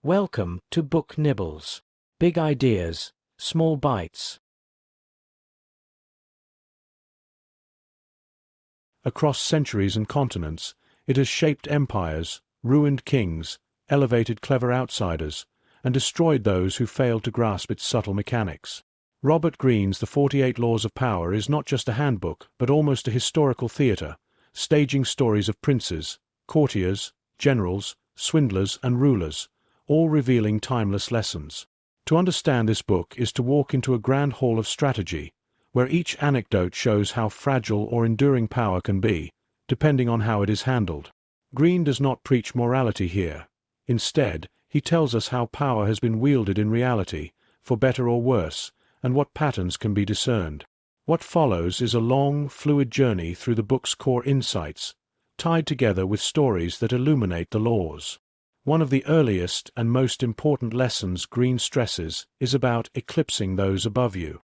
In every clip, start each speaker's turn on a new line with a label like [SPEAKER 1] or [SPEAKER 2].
[SPEAKER 1] Welcome to Book Nibbles. Big ideas, small bites.
[SPEAKER 2] Across centuries and continents, it has shaped empires, ruined kings, elevated clever outsiders, and destroyed those who failed to grasp its subtle mechanics. Robert Greene's The 48 Laws of Power is not just a handbook, but almost a historical theatre, staging stories of princes, courtiers, generals, swindlers, and rulers, all revealing timeless lessons. To understand this book is to walk into a grand hall of strategy, where each anecdote shows how fragile or enduring power can be, depending on how it is handled. Greene does not preach morality here. Instead, he tells us how power has been wielded in reality, for better or worse, and what patterns can be discerned. What follows is a long, fluid journey through the book's core insights, tied together with stories that illuminate the laws. One of the earliest and most important lessons Greene stresses is about eclipsing those above you.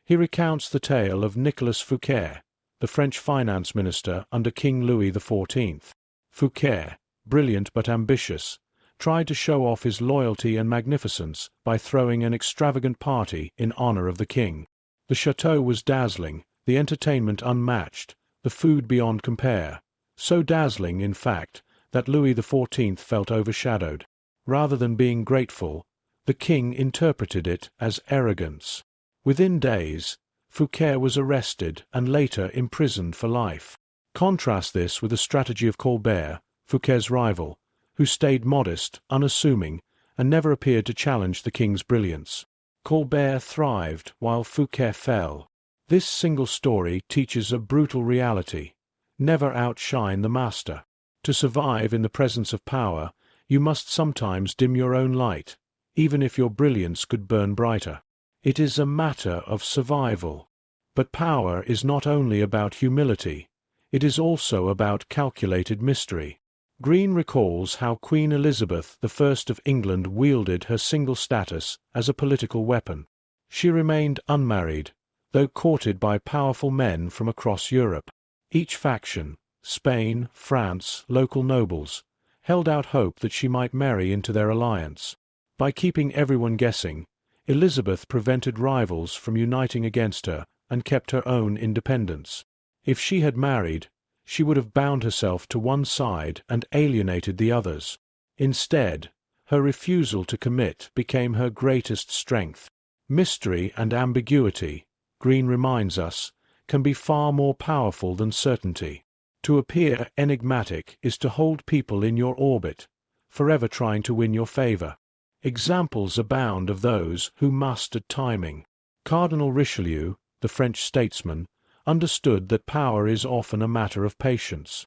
[SPEAKER 2] He recounts the tale of Nicolas Fouquet, the French finance minister under King Louis XIV. Fouquet, brilliant but ambitious, tried to show off his loyalty and magnificence by throwing an extravagant party in honor of the king. The chateau was dazzling, the entertainment unmatched, the food beyond compare, so dazzling, in fact, that Louis XIV felt overshadowed. Rather than being grateful, the king interpreted it as arrogance. Within days, Fouquet was arrested and later imprisoned for life. Contrast this with the strategy of Colbert, Fouquet's rival, who stayed modest, unassuming, and never appeared to challenge the king's brilliance. Colbert thrived while Fouquet fell. This single story teaches a brutal reality: never outshine the master. To survive in the presence of power, you must sometimes dim your own light, even if your brilliance could burn brighter. It is a matter of survival. But power is not only about humility, it is also about calculated mystery. Greene recalls how Queen Elizabeth I of England wielded her single status as a political weapon. She remained unmarried, though courted by powerful men from across Europe. Each faction, Spain, France, local nobles, held out hope that she might marry into their alliance. By keeping everyone guessing, Elizabeth prevented rivals from uniting against her and kept her own independence. If she had married, she would have bound herself to one side and alienated the others. Instead, her refusal to commit became her greatest strength. Mystery and ambiguity, Greene reminds us, can be far more powerful than certainty. To appear enigmatic is to hold people in your orbit, forever trying to win your favor. Examples abound of those who mastered timing. Cardinal Richelieu, the French statesman, understood that power is often a matter of patience.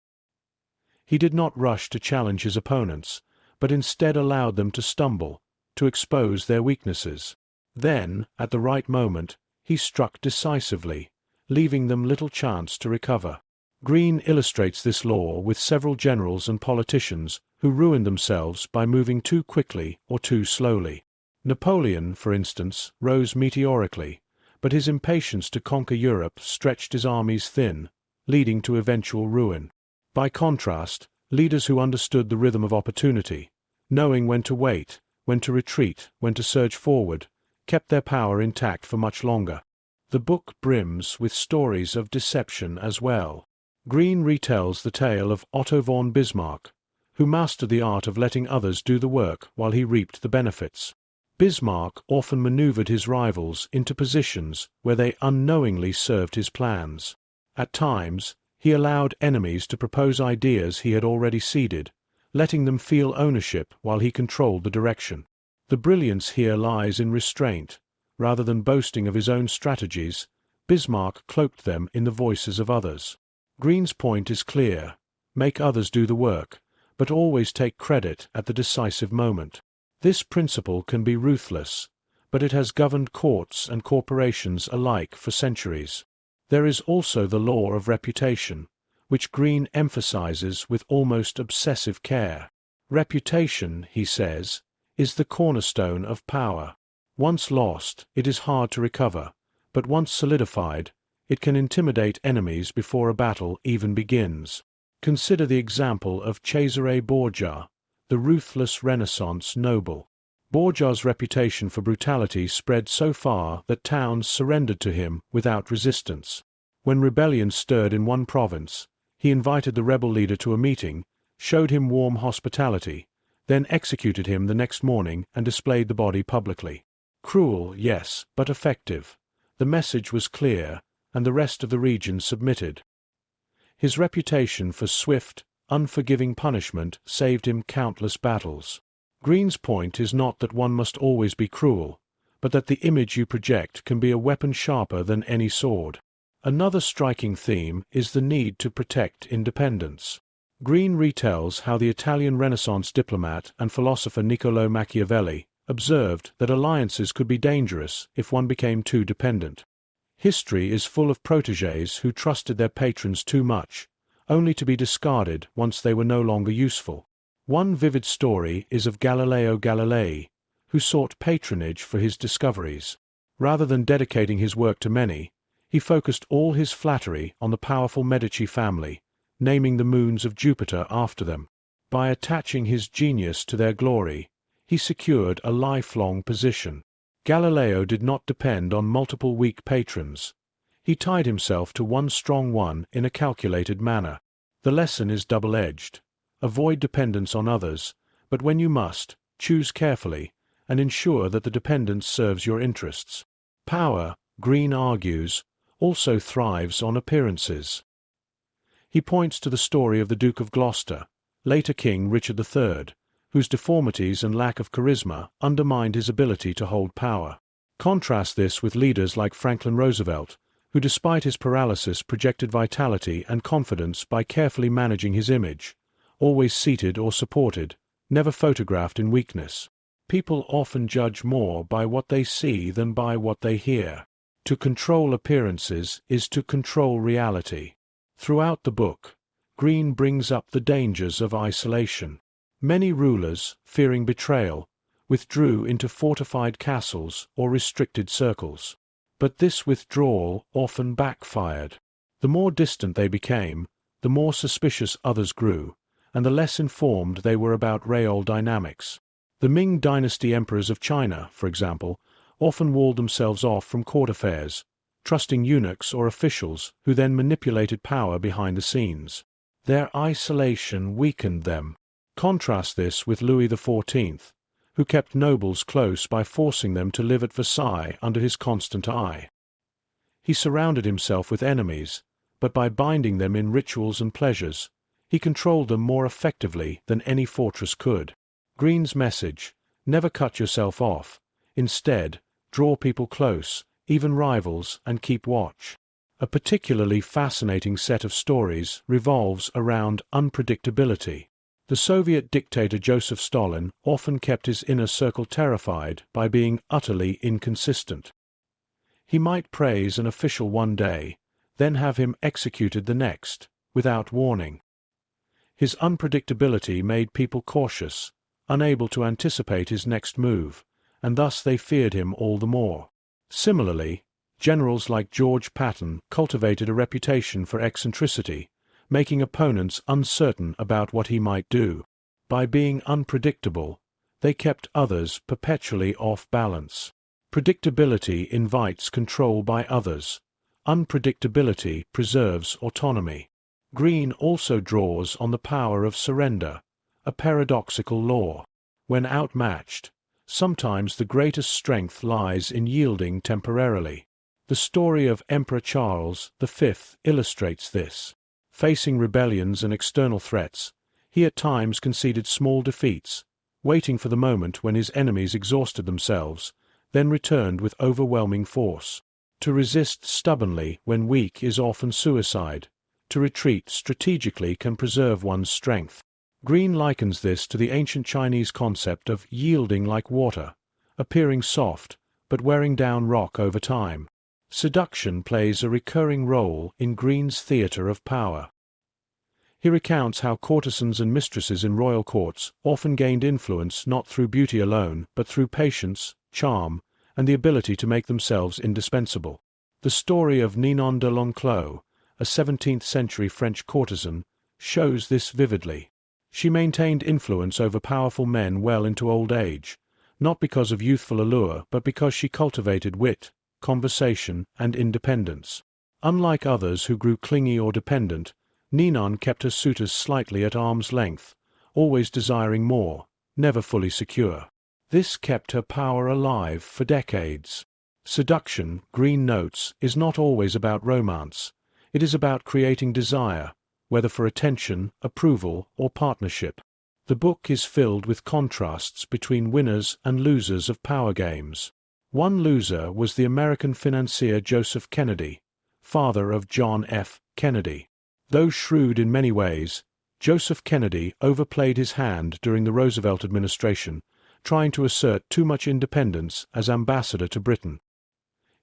[SPEAKER 2] He did not rush to challenge his opponents, but instead allowed them to stumble, to expose their weaknesses. Then, at the right moment, he struck decisively, leaving them little chance to recover. Greene illustrates this law with several generals and politicians who ruined themselves by moving too quickly or too slowly. Napoleon, for instance, rose meteorically, but his impatience to conquer Europe stretched his armies thin, leading to eventual ruin. By contrast, leaders who understood the rhythm of opportunity, knowing when to wait, when to retreat, when to surge forward, kept their power intact for much longer. The book brims with stories of deception as well. Greene retells the tale of Otto von Bismarck, who mastered the art of letting others do the work while he reaped the benefits. Bismarck often maneuvered his rivals into positions where they unknowingly served his plans. At times, he allowed enemies to propose ideas he had already seeded, letting them feel ownership while he controlled the direction. The brilliance here lies in restraint. Rather than boasting of his own strategies, Bismarck cloaked them in the voices of others. Greene's point is clear: make others do the work, but always take credit at the decisive moment. This principle can be ruthless, but it has governed courts and corporations alike for centuries. There is also the law of reputation, which Greene emphasizes with almost obsessive care. Reputation, he says, is the cornerstone of power. Once lost, it is hard to recover, but once solidified, it can intimidate enemies before a battle even begins. Consider the example of Cesare Borgia, the ruthless Renaissance noble. Borgia's reputation for brutality spread so far that towns surrendered to him without resistance. When rebellion stirred in one province, he invited the rebel leader to a meeting, showed him warm hospitality, then executed him the next morning and displayed the body publicly. Cruel, yes, but effective. The message was clear, and the rest of the region submitted. His reputation for swift, unforgiving punishment saved him countless battles. Greene's point is not that one must always be cruel, but that the image you project can be a weapon sharper than any sword. Another striking theme is the need to protect independence. Greene retells how the Italian Renaissance diplomat and philosopher Niccolò Machiavelli observed that alliances could be dangerous if one became too dependent. History is full of protégés who trusted their patrons too much, only to be discarded once they were no longer useful. One vivid story is of Galileo Galilei, who sought patronage for his discoveries. Rather than dedicating his work to many, he focused all his flattery on the powerful Medici family, naming the moons of Jupiter after them. By attaching his genius to their glory, he secured a lifelong position. Galileo did not depend on multiple weak patrons. He tied himself to one strong one in a calculated manner. The lesson is double-edged. Avoid dependence on others, but when you must, choose carefully, and ensure that the dependence serves your interests. Power, Greene argues, also thrives on appearances. He points to the story of the Duke of Gloucester, later King Richard III, whose deformities and lack of charisma undermined his ability to hold power. Contrast this with leaders like Franklin Roosevelt, who despite his paralysis projected vitality and confidence by carefully managing his image, always seated or supported, never photographed in weakness. People often judge more by what they see than by what they hear. To control appearances is to control reality. Throughout the book, Greene brings up the dangers of isolation. Many rulers, fearing betrayal, withdrew into fortified castles or restricted circles. But this withdrawal often backfired. The more distant they became, the more suspicious others grew, and the less informed they were about real dynamics. The Ming dynasty emperors of China, for example, often walled themselves off from court affairs, trusting eunuchs or officials who then manipulated power behind the scenes. Their isolation weakened them. Contrast this with Louis XIV, who kept nobles close by forcing them to live at Versailles under his constant eye. He surrounded himself with enemies, but by binding them in rituals and pleasures, he controlled them more effectively than any fortress could. Greene's message, never cut yourself off. Instead, draw people close, even rivals, and keep watch. A particularly fascinating set of stories revolves around unpredictability. The Soviet dictator Joseph Stalin often kept his inner circle terrified by being utterly inconsistent. He might praise an official one day, then have him executed the next, without warning. His unpredictability made people cautious, unable to anticipate his next move, and thus they feared him all the more. Similarly, generals like George Patton cultivated a reputation for eccentricity, making opponents uncertain about what he might do. By being unpredictable, they kept others perpetually off balance. Predictability invites control by others. Unpredictability preserves autonomy. Greene also draws on the power of surrender, a paradoxical law. When outmatched, sometimes the greatest strength lies in yielding temporarily. The story of Emperor Charles V illustrates this. Facing rebellions and external threats, he at times conceded small defeats, waiting for the moment when his enemies exhausted themselves, then returned with overwhelming force. To resist stubbornly when weak is often suicide. To retreat strategically can preserve one's strength. Greene likens this to the ancient Chinese concept of yielding like water, appearing soft, but wearing down rock over time. Seduction plays a recurring role in Greene's theatre of power. He recounts how courtesans and mistresses in royal courts often gained influence not through beauty alone, but through patience, charm, and the ability to make themselves indispensable. The story of Ninon de l'Enclos, a 17th-century French courtesan, shows this vividly. She maintained influence over powerful men well into old age, not because of youthful allure but because she cultivated wit, conversation, and independence. Unlike others who grew clingy or dependent, Ninon kept her suitors slightly at arm's length, always desiring more, never fully secure. This kept her power alive for decades. Seduction, Greene notes, is not always about romance. It is about creating desire, whether for attention, approval, or partnership. The book is filled with contrasts between winners and losers of power games. One loser was the American financier Joseph Kennedy, father of John F. Kennedy. Though shrewd in many ways, Joseph Kennedy overplayed his hand during the Roosevelt administration, trying to assert too much independence as ambassador to Britain.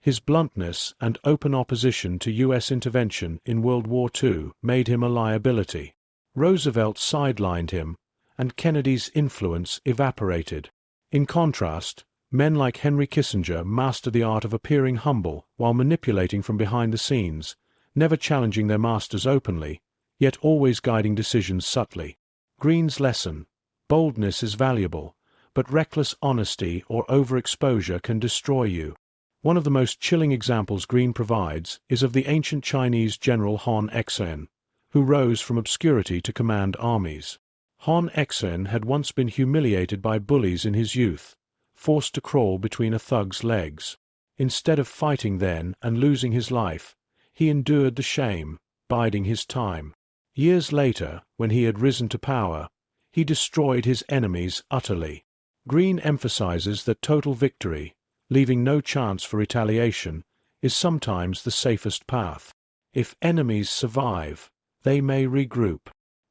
[SPEAKER 2] His bluntness and open opposition to U.S. intervention in World War II made him a liability. Roosevelt sidelined him, and Kennedy's influence evaporated. In contrast, men like Henry Kissinger mastered the art of appearing humble while manipulating from behind the scenes, never challenging their masters openly, yet always guiding decisions subtly. Greene's lesson: boldness is valuable, but reckless honesty or overexposure can destroy you. One of the most chilling examples Greene provides is of the ancient Chinese general Han Exen, who rose from obscurity to command armies. Han Exen had once been humiliated by bullies in his youth, forced to crawl between a thug's legs. Instead of fighting then and losing his life, he endured the shame, biding his time. Years later, when he had risen to power, he destroyed his enemies utterly. Greene emphasizes that total victory, leaving no chance for retaliation, is sometimes the safest path. If enemies survive, they may regroup.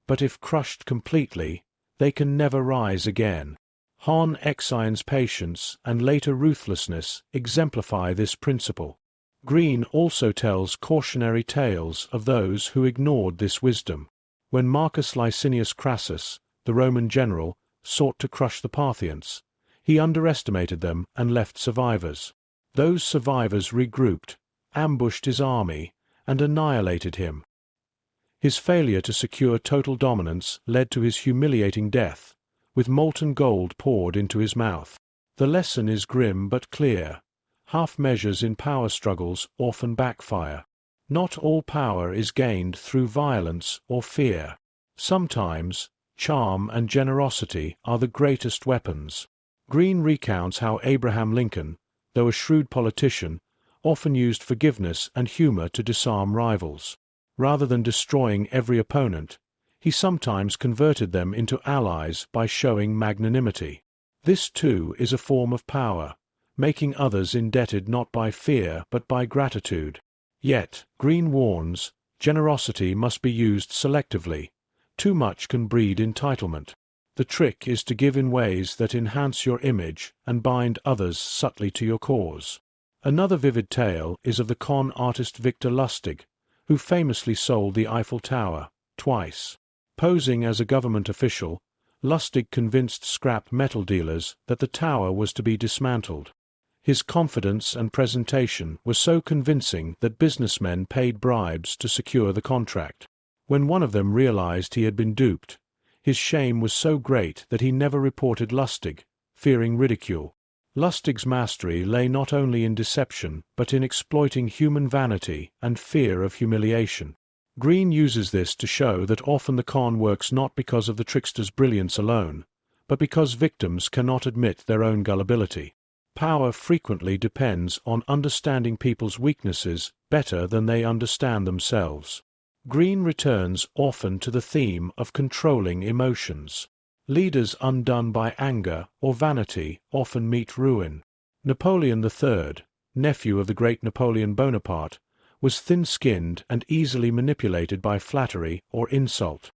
[SPEAKER 2] But if crushed completely, they can never rise again. Han Exen's patience and later ruthlessness exemplify this principle. Greene also tells cautionary tales of those who ignored this wisdom. When Marcus Licinius Crassus, the Roman general, sought to crush the Parthians, he underestimated them and left survivors. Those survivors regrouped, ambushed his army, and annihilated him. His failure to secure total dominance led to his humiliating death, with molten gold poured into his mouth. The lesson is grim but clear. Half measures in power struggles often backfire. Not all power is gained through violence or fear. Sometimes, charm and generosity are the greatest weapons. Greene recounts how Abraham Lincoln, though a shrewd politician, often used forgiveness and humor to disarm rivals. Rather than destroying every opponent, he sometimes converted them into allies by showing magnanimity. This too is a form of power, making others indebted not by fear but by gratitude. Yet, Greene warns, generosity must be used selectively. Too much can breed entitlement. The trick is to give in ways that enhance your image and bind others subtly to your cause. Another vivid tale is of the con artist Victor Lustig, who famously sold the Eiffel Tower, twice. Posing as a government official, Lustig convinced scrap metal dealers that the tower was to be dismantled. His confidence and presentation were so convincing that businessmen paid bribes to secure the contract. When one of them realized he had been duped, his shame was so great that he never reported Lustig, fearing ridicule. Lustig's mastery lay not only in deception but in exploiting human vanity and fear of humiliation. Greene uses this to show that often the con works not because of the trickster's brilliance alone, but because victims cannot admit their own gullibility. Power frequently depends on understanding people's weaknesses better than they understand themselves. Greene returns often to the theme of controlling emotions. Leaders undone by anger or vanity often meet ruin. Napoleon III, nephew of the great Napoleon Bonaparte, was thin-skinned and easily manipulated by flattery or insult.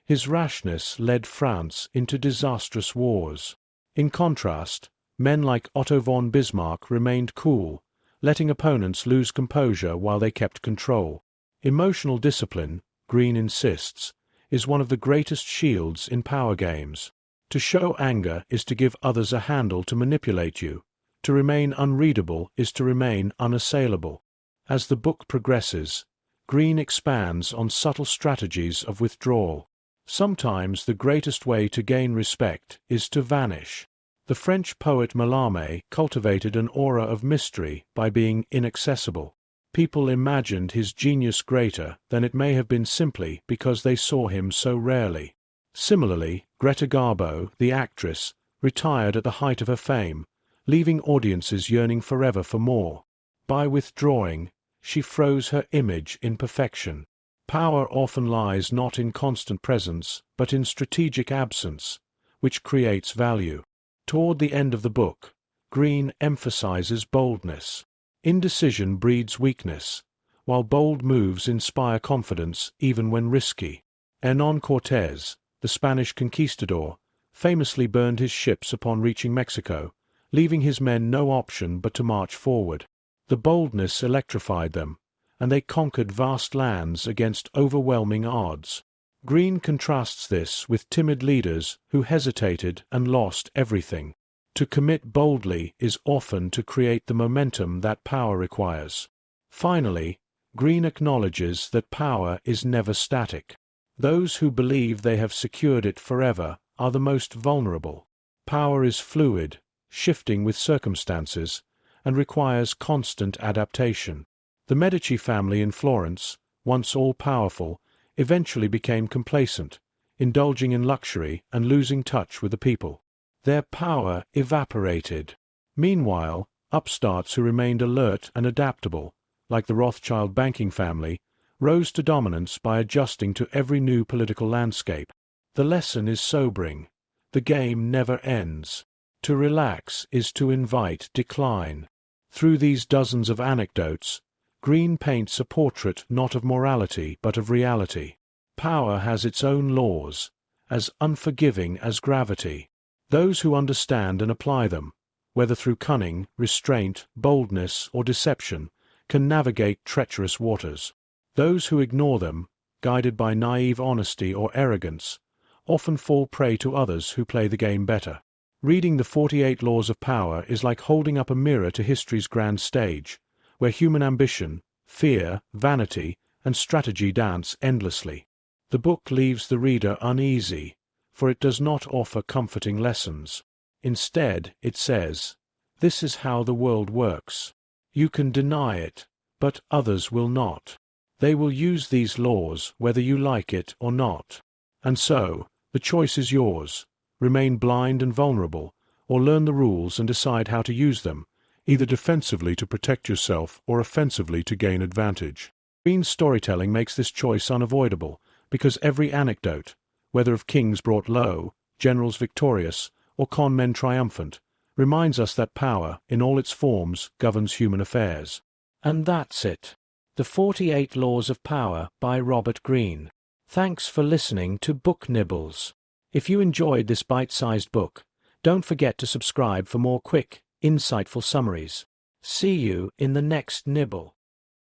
[SPEAKER 2] His rashness led France into disastrous wars. In contrast, men like Otto von Bismarck remained cool, letting opponents lose composure while they kept control. Emotional discipline, Greene insists, is one of the greatest shields in power games. To show anger is to give others a handle to manipulate you. To remain unreadable is to remain unassailable. As the book progresses, Greene expands on subtle strategies of withdrawal. Sometimes the greatest way to gain respect is to vanish. The French poet Mallarmé cultivated an aura of mystery by being inaccessible. People imagined his genius greater than it may have been simply because they saw him so rarely. Similarly, Greta Garbo, the actress, retired at the height of her fame, leaving audiences yearning forever for more. By withdrawing, she froze her image in perfection. Power often lies not in constant presence, but in strategic absence, which creates value. Toward the end of the book, Greene emphasizes boldness. Indecision breeds weakness, while bold moves inspire confidence even when risky. Hernán Cortés, the Spanish conquistador, famously burned his ships upon reaching Mexico, leaving his men no option but to march forward. The boldness electrified them, and they conquered vast lands against overwhelming odds. Greene contrasts this with timid leaders who hesitated and lost everything. To commit boldly is often to create the momentum that power requires. Finally, Greene acknowledges that power is never static. Those who believe they have secured it forever are the most vulnerable. Power is fluid, shifting with circumstances, and requires constant adaptation. The Medici family in Florence, once all-powerful, eventually became complacent, indulging in luxury and losing touch with the people. Their power evaporated. Meanwhile, upstarts who remained alert and adaptable, like the Rothschild banking family, rose to dominance by adjusting to every new political landscape. The lesson is sobering. The game never ends. To relax is to invite decline. Through these dozens of anecdotes, Greene paints a portrait not of morality but of reality. Power has its own laws, as unforgiving as gravity. Those who understand and apply them, whether through cunning, restraint, boldness, or deception, can navigate treacherous waters. Those who ignore them, guided by naive honesty or arrogance, often fall prey to others who play the game better. Reading the 48 Laws of Power is like holding up a mirror to history's grand stage, where human ambition, fear, vanity, and strategy dance endlessly. The book leaves the reader uneasy, for it does not offer comforting lessons. Instead, it says, "This is how the world works. You can deny it, but others will not. They will use these laws whether you like it or not. And so, the choice is yours. Remain blind and vulnerable, or learn the rules and decide how to use them, either defensively to protect yourself or offensively to gain advantage." Greene's storytelling makes this choice unavoidable, because every anecdote, whether of kings brought low, generals victorious, or con men triumphant, reminds us that power, in all its forms, governs human affairs.
[SPEAKER 1] And that's it. The 48 Laws of Power by Robert Greene. Thanks for listening to Book Nibbles. If you enjoyed this bite-sized book, don't forget to subscribe for more quick, insightful summaries. See you in the next nibble.